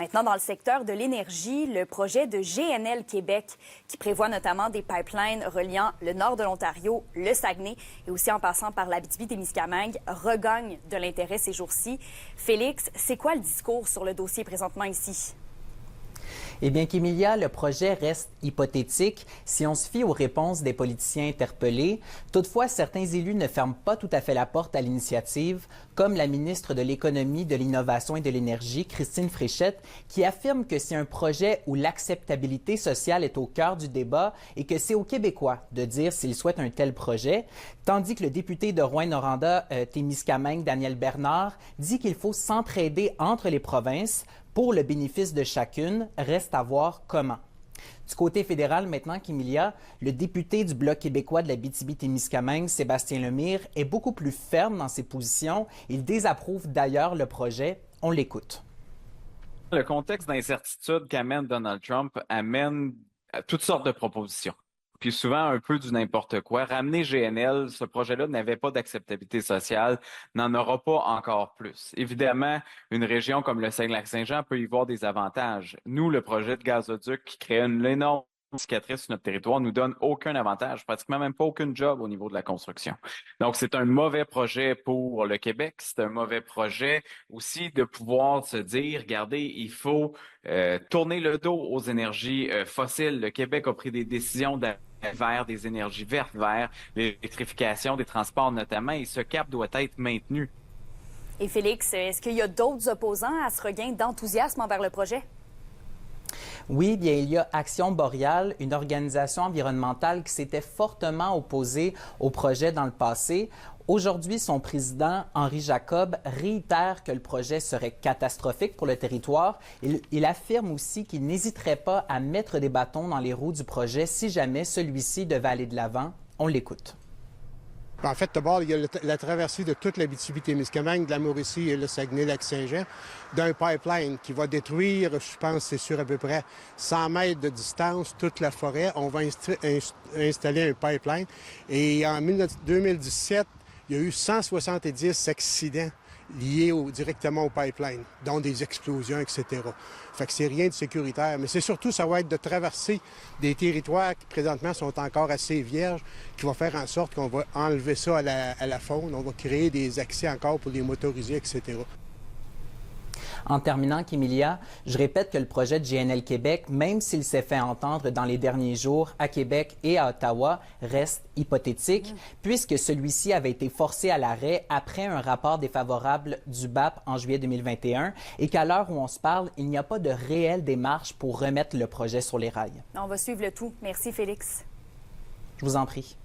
Maintenant, dans le secteur de l'énergie, le projet de GNL Québec, qui prévoit notamment des pipelines reliant le nord de l'Ontario, le Saguenay et aussi en passant par l'Abitibi-Témiscamingue, regagne de l'intérêt ces jours-ci. Félix, c'est quoi le discours sur le dossier présentement ici? Eh bien qu'Emilia, le projet reste hypothétique si on se fie aux réponses des politiciens interpellés. Toutefois, certains élus ne ferment pas tout à fait la porte à l'initiative, comme la ministre de l'Économie, de l'Innovation et de l'Énergie, Christine Fréchette, qui affirme que c'est un projet où l'acceptabilité sociale est au cœur du débat et que c'est aux Québécois de dire s'ils souhaitent un tel projet, tandis que le député de Rouyn-Noranda, Témiscamingue, Daniel Bernard, dit qu'il faut s'entraider entre les provinces pour le bénéfice de chacune. Reste à voir comment. Du côté fédéral, maintenant qu'Emilia, le député du Bloc québécois de l'Abitibi-Témiscamingue, Sébastien Lemire, est beaucoup plus ferme dans ses positions. Il désapprouve d'ailleurs le projet. On l'écoute. Le contexte d'incertitude qu'amène Donald Trump amène à toutes sortes de propositions. Puis souvent un peu du n'importe quoi. Ramener GNL, ce projet-là n'avait pas d'acceptabilité sociale, n'en aura pas encore plus. Évidemment, une région comme le Saguenay-Lac-Saint-Jean peut y voir des avantages. Nous, le projet de gazoduc qui crée une énorme cicatrice sur notre territoire nous donne aucun avantage, pratiquement même pas aucun job au niveau de la construction. Donc, c'est un mauvais projet pour le Québec. C'est un mauvais projet aussi de pouvoir se dire, regardez, il faut tourner le dos aux énergies fossiles. Le Québec a pris des décisions vers des énergies vertes, vers l'électrification des transports notamment, et ce cap doit être maintenu. Et Félix, est-ce qu'il y a d'autres opposants à ce regain d'enthousiasme envers le projet? Oui, bien, il y a Action Boréale, une organisation environnementale qui s'était fortement opposée au projet dans le passé. Aujourd'hui, son président, Henri Jacob, réitère que le projet serait catastrophique pour le territoire. Il affirme aussi qu'il n'hésiterait pas à mettre des bâtons dans les roues du projet si jamais celui-ci devait aller de l'avant. On l'écoute. En fait, d'abord, il y a la traversée de toute l'Abitibi-Témiscamingue, de la Mauricie et le Saguenay-Lac-Saint-Jean, d'un pipeline qui va détruire, je pense, c'est sur à peu près 100 mètres de distance, toute la forêt. On va installer un pipeline. Et en 2017, il y a eu 170 accidents liés directement au pipeline, dont des explosions, etc. Fait que c'est rien de sécuritaire. Mais c'est surtout, ça va être de traverser des territoires qui, présentement, sont encore assez vierges, qui va faire en sorte qu'on va enlever ça à la faune. On va créer des accès encore pour les motorisés, etc. En terminant, Emilia, je répète que le projet de GNL Québec, même s'il s'est fait entendre dans les derniers jours à Québec et à Ottawa, reste hypothétique, puisque celui-ci avait été forcé à l'arrêt après un rapport défavorable du BAP en juillet 2021 et qu'à l'heure où on se parle, il n'y a pas de réelle démarche pour remettre le projet sur les rails. On va suivre le tout. Merci, Félix. Je vous en prie.